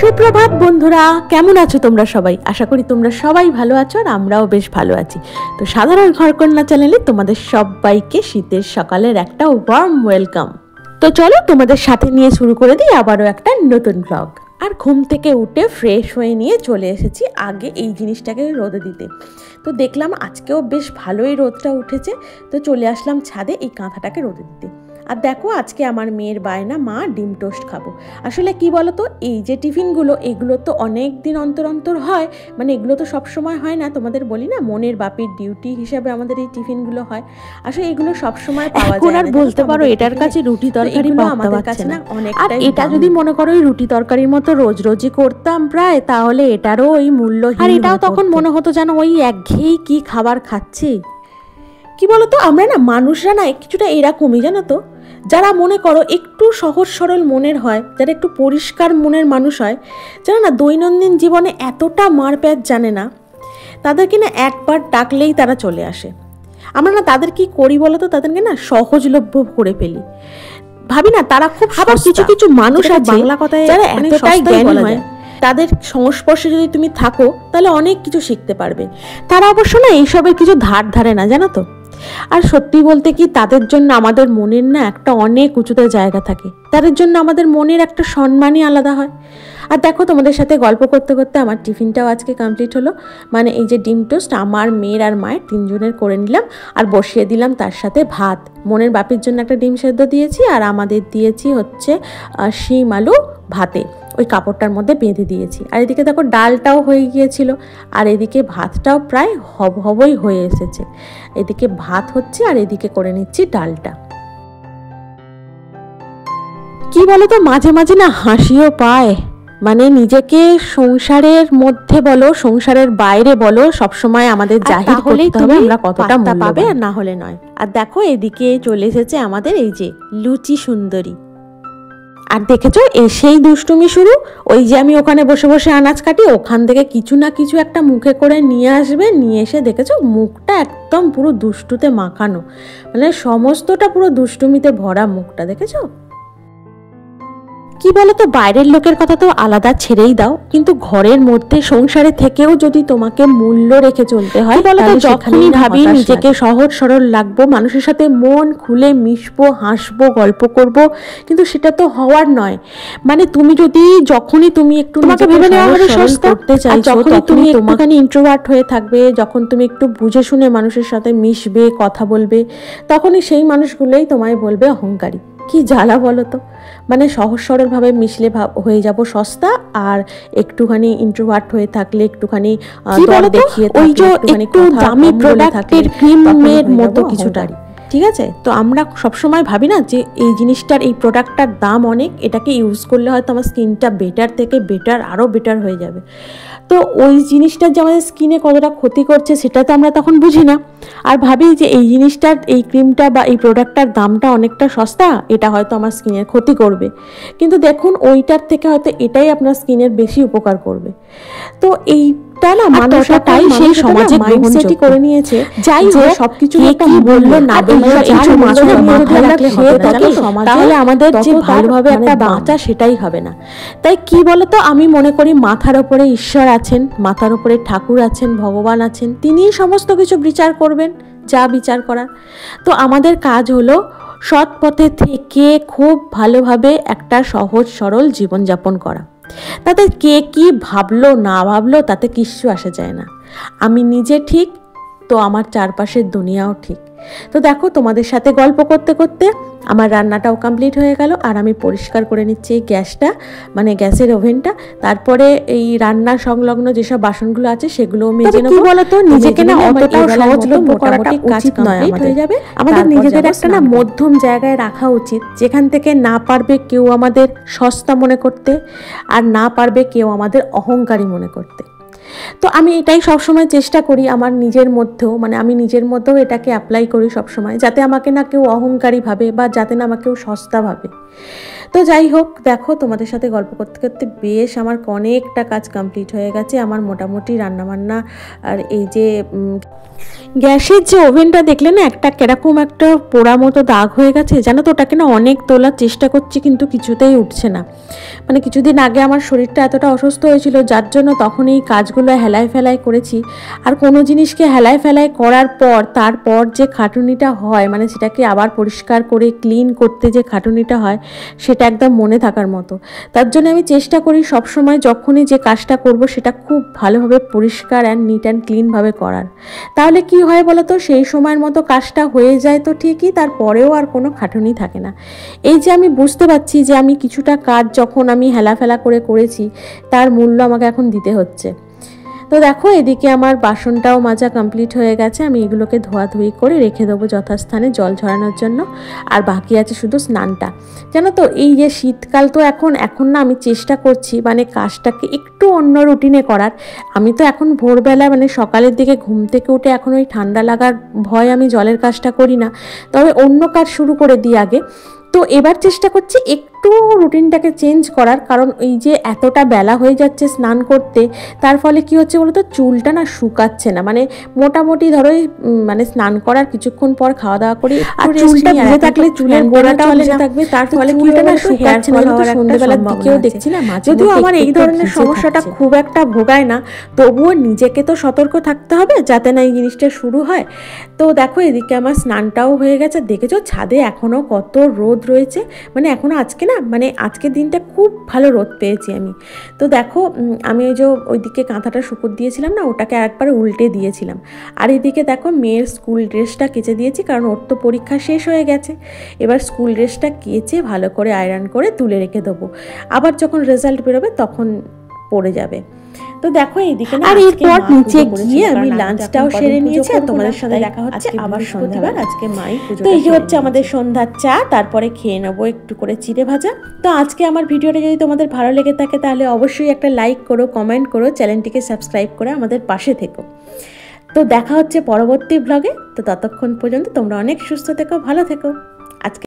সুপ্রভাত বন্ধুরা, কেমন আছো তোমরা সবাই? আশা করি তোমরা সবাই ভালো আছো আর আমরাও বেশ ভালো আছি। তো সাধারণ ঘরকন্যা চ্যানেলে তোমাদের সবাইকে শীতের সকালের একটা ওয়ার্ম ওয়েলকাম। তো চলো তোমাদের সাথে নিয়ে শুরু করে দিই আবারও একটা নতুন ব্লগ। আর ঘুম থেকে উঠে ফ্রেশ হয়ে নিয়ে চলে এসেছি আগে এই জিনিসটাকে রোদে দিতে। তো দেখলাম আজকেও বেশ ভালোই রোদটা উঠেছে, তো চলে আসলাম ছাদে এই কাঁথাটাকে রোদে দিতে। আর দেখো আজকে আমার মেয়ের বায়না, মা ডিম টোস্ট খাবো। আসলে কি বলতো, এই যে টিফিনগুলো এগুলো তো অনেক দিন অন্তর অন্তর হয়, মানে এগুলো তো সব সময় হয় না। তোমাদের বলি না, মনের বাপির ডিউটি হিসাবে আমাদের এই টিফিনগুলো হয়। আসলে এগুলো সব সময় পাওয়া যায় না। আর বলতে পারো এটার কাছে রুটি তরকারি আমাদের কাছে না অনেক। আর এটা যদি মনে করো এই রুটি তরকারির মতো রোজ রোজই করতাম প্রায়, তাহলে এটারও ওই মূল্যহীন। আর এটাও তখন মনে হতো যেন ওই একঘেয়েই কি খাবার খাচ্ছি। কি বলতো, আমরা না মানুষরা না কিছুটা এরকমই, জানো তো। যারা মনে করো একটু সহজ সরল মনের হয়, যারা একটু পরিষ্কার মনের মানুষ হয়, যারা না দৈনন্দিন জীবনে এতটা মারপ্যাচ জানে না, তাদেরকে না একবার ডাকলেই তারা চলে আসে। আমরা না তাদের কি করি বলতো, তাদেরকে না সহজলভ্য করে ফেলি। ভাবি না তারা খুব, আবার কিছু কিছু মানুষ আছে বাংলা কথায় যারা এতটাই জ্ঞানী হয়, তাদের সংস্পর্শে যদি তুমি থাকো তাহলে অনেক কিছু শিখতে পারবে। তারা অবশ্য না এইসবের কিছু ধার ধারে না, জানো তো। আর সত্যি বলতে কি, তাদের জন্য আমাদের মনের না একটা অনেক উঁচুতে জায়গা থাকে। তাদের জন্য আমাদের মনের একটা সম্মানই আলাদা হয়। আর দেখো তোমাদের সাথে গল্প করতে করতে আমার টিফিনটাও আজকে কমপ্লিট হলো। মানে এই যে ডিম টোস্ট আমার মেয়ের আর মায়ের তিনজনের করে নিলাম, আর বসিয়ে দিলাম তার সাথে ভাত। মনের বাপির জন্য একটা ডিম সেদ্ধ দিয়েছি, আর আমাদের দিয়েছি হচ্ছে শিম আলু ভাতে, ওই কাপড়টার মধ্যে বেঁধে দিয়েছি। আর এদিকে দেখো ডালটাও হয়ে গিয়েছিল, আর এদিকে ভাতটাও প্রায় হবই হয়ে এসেছে। এদিকে ভাত হচ্ছে আর এদিকে করে নিচ্ছি ডালটা। কি বলতো, মাঝে মাঝে না হাসিও পায়। মানে নিজেকে সংসারের মধ্যে বলো সংসারের বাইরে বলো সবসময় আমাদের জাহির করতে হবে আমরা কতটা মূল্য পাবে, আর না হলে নয়। আর দেখো এদিকে চলে এসেছে আমাদের এই যে লুচি সুন্দরী। আর দেখেছো এসেই দুষ্টুমি শুরু। ওই যে আমি ওখানে বসে বসে আনাজ কাটি, ওখান থেকে কিছু না কিছু একটা মুখে করে নিয়ে আসবে, নিয়ে এসে দেখেছো মুখটা একদম পুরো দুষ্টুতে মাখানো, মানে সমস্তটা পুরো দুষ্টুমিতে ভরা মুখটা, দেখেছো। কি বলতো, বাইরের লোকের কথা তো আলাদা ছেড়েই দাও, কিন্তু ঘরের মধ্যে সংসারে থেকেও যদি তোমাকে মূল্য রেখে চলতে হয়, তাহলে যখনই ভাবি নিজেকে সহজ সরল লাগবো, মানুষের সাথে মন খুলে মিশবো, হাসবো, গল্প করব, কিন্তু সেটা তো হওয়ার নয়। মানে তুমি যদি যখনই তুমি একটু করতে চাইছো, যখনই তুমি একটুখানি ইন্ট্রোভার্ট হয়ে থাকবে, যখন তুমি একটু বুঝে শুনে মানুষের সাথে মিশবে, কথা বলবে, তখনই সেই মানুষগুলোই তোমায় বলবে অহংকারী। কি জ্বালা বলো তো। মানে সহজ সরলভাবে মিশলে হয়ে যাব সস্তা, আর একটুখানি ইন্ট্রোভার্ট হয়ে থাকলে, একটুখানি দেখিয়ে ওই যে একটু দামি প্রোডাক্টের ক্রিমের মতো কিছুটা, ঠিক আছে। তো আমরা সবসময় ভাবি না যে এই জিনিসটার, এই প্রোডাক্টটার দাম অনেক, এটাকে ইউজ করলে হয়তো আমার স্কিনটা বেটার থেকে বেটার, আরও বেটার হয়ে যাবে। তো ওই জিনিসটার যে আমাদের স্কিনে কতটা ক্ষতি করছে সেটা তো আমরা তখন বুঝি না, আর ভাবি যে এই জিনিসটার, এই ক্রিমটা বা এই প্রোডাক্টটার দামটা অনেকটা সস্তা, এটা হয়তো আমার স্কিনের ক্ষতি করবে। কিন্তু দেখুন ওইটার থেকে হয়তো এটাই আপনার স্কিনের বেশি উপকার করবে। তো এইটা না মানুষটাই সেই সমাজে মাইন্ডসেটই করে নিয়েছে, যাই হোক সবকিছু একটা বললো না বললো কিছু মাথায় রাখলে তাহলে আমাদের যে ভালোভাবে একটা বাঁচা সেটাই হবে না। তাই কি বলতো, আমি মনে করি মাথার উপরে ঈশ্বর আছেন, মাথার উপরে ঠাকুর আছেন, ভগবান আছেন, তিনিই সমস্ত কিছু বিচার করবেন, যা বিচার করার। তো আমাদের কাজ হলো সৎ পথে থেকে খুব ভালোভাবে একটা সহজ সরল জীবনযাপন করা। তাতে কে কি ভাবলো না ভাবলো তাতে কিচ্ছু আসে যায় না। আমি নিজে ঠিক তো আমার চারপাশের দুনিয়াও ঠিক। তো দেখো তোমাদের সাথে গল্প করতে করতে আমার রান্নাটাও কমপ্লিট হয়ে গেল, আর আমি পরিষ্কার করে নিচ্ছি এই গ্যাসটা, মানে গ্যাসের ওভেনটা। তারপরে এই রান্নার সংলগ্ন যেসব বাসনগুলো আছে সেগুলো মেজে নেব। কি বলতো, নিজেকে না অতটাও সহজলভ্য করাটা উচিত নয়, হয়ে যাবে। আমাদের নিজেদের একটা না মধ্যম জায়গায় রাখা উচিত, যেখান থেকে না পারবে কেউ আমাদের সস্তা মনে করতে, আর না পারবে কেউ আমাদের অহংকারী মনে করতে। তো আমি এটাই সবসময় চেষ্টা করি আমার নিজের মধ্যেও, মানে আমি নিজের মধ্যেও এটাকে অ্যাপ্লাই করি সবসময়, যাতে আমাকে না কেউ অহংকারী ভাবে বা যাতে না আমাকে কেউ সস্তা ভাবে। তো যাই হোক, দেখো তোমাদের সাথে গল্প করতে করতে বেশ আমার অনেকটা কাজ কমপ্লিট হয়ে গেছে। আমার মোটামুটি রান্নাবান্না আর এই যে গ্যাসের যে ওভেনটা দেখলে না একটা কিরকম একটা পোড়া মতো দাগ হয়ে গেছে, জানো তো ওটাকে না অনেক তোলার চেষ্টা করছি কিন্তু কিছুতেই উঠছে না। মানে কিছুদিন আগে আমার শরীরটা এতটা অসুস্থ হয়েছিল যার জন্য তখন এই কাজগুলো হেলাই ফেলাই করেছি। আর কোনো জিনিসকে হেলাই ফেলাই করার পর তারপর যে খাটুনিটা হয়, মানে সেটাকে আবার পরিষ্কার করে ক্লিন করতে যে খাটুনিটা হয় সেটা একদম মনে থাকার মতো। তার জন্য আমি চেষ্টা করি সবসময় যখনই যে কাজটা করব সেটা খুব ভালোভাবে পরিষ্কার অ্যান্ড নিট অ্যান্ড ক্লিনভাবে করার। তাহলে কি হয় বলো তো, সেই সময়ের মতো কাজটা হয়ে যায় তো ঠিকই, তারপরেও আর কোনো খাটুনি থাকে না। এই যে আমি বুঝতে পারছি যে আমি কিছুটা কাজ যখন আমি হেলাফেলা করে করেছি তার মূল্য আমাকে এখন দিতে হচ্ছে। তো দেখো এদিকে আমার বাসনটাও মাজা কমপ্লিট হয়ে গেছে, আমি এগুলোকে ধোয়াধুয়ি করে রেখে দেবো যথাস্থানে জল ঝরানোর জন্য। আর বাকি আছে শুধু স্নানটা। জানো তো এই যে শীতকাল তো এখন না আমি চেষ্টা করছি মানে কাজটাকে একটু অন্য রুটিনে করার। আমি তো এখন ভোরবেলা মানে সকালের দিকে ঘুম থেকে উঠে এখন ওই ঠান্ডা লাগার ভয় আমি জলের কাজটা করি না, তবে অন্য কাজ শুরু করে দিই আগে। তো এবার চেষ্টা করছি একটু রুটিনটাকে চেঞ্জ করার, কারণ এই যে এতটা বেলা হয়ে যাচ্ছে স্নান করতে, তার ফলে কি হচ্ছে বলো তো, চুলটা না শুকাচ্ছে না। মানে মোটামুটি ধরো মানে স্নান করার কিছুক্ষণ পর খাওয়া দাওয়া করি, আর চুলটা ভিজে থাকলে চুলের গোড়াটাও ভিজে থাকবে, তার ফলে চুলটা না শুকাচ্ছে না। সন্ধ্যেবেলার দিকেও দেখছি না, যদিও আমার এই ধরনের সমস্যাটা খুব একটা ভোগায় না, তবুও নিজেকে তো সতর্ক থাকতে হবে যাতে না এই জিনিসটা শুরু হয়। তো দেখো এদিকে আমার স্নানটাও হয়ে গেছে। দেখেছো ছাদে এখনও কত রোদ রয়েছে, মানে এখনও আজকে না মানে আজকের দিনটা খুব ভালো রোদ পেয়েছি আমি। তো দেখো আমি ওই যে ওইদিকে কাঁথাটা শুকুর দিয়েছিলাম না, ওটাকে একবার উল্টে দিয়েছিলাম। আর এদিকে দেখো মেয়ের স্কুল ড্রেসটা কেচে দিয়েছি, কারণ ওর তো পরীক্ষা শেষ হয়ে গেছে। এবার স্কুল ড্রেসটা কেচে ভালো করে আয়রন করে তুলে রেখে দেবো, আবার যখন রেজাল্ট বেরোবে তখন পড়ে যাবে। তো দেখো এইদিকে আর এরপর নিচে গিয়ে আমি লাঞ্চটাও সেরে নিয়েছি, আর তোমাদের সাথে দেখা হচ্ছে আবার সন্ধ্যাবেলা। আজকে মাই পুজো, তো এই যে হচ্ছে আমাদের সন্ধ্যার চা, তারপরে খেয়ে নেবো একটু করে চিড়ে ভাজা। তো আজকে আমার ভিডিওটা যদি তোমাদের ভালো লেগে থাকে তাহলে অবশ্যই একটা লাইক করো, কমেন্ট করো, চ্যানেলটিকে সাবস্ক্রাইব করে আমাদের পাশে থেকো। তো দেখা হচ্ছে পরবর্তী ব্লগে। তো ততক্ষণ পর্যন্ত তোমরা অনেক সুস্থ থেকো, ভালো থেকো। আজকে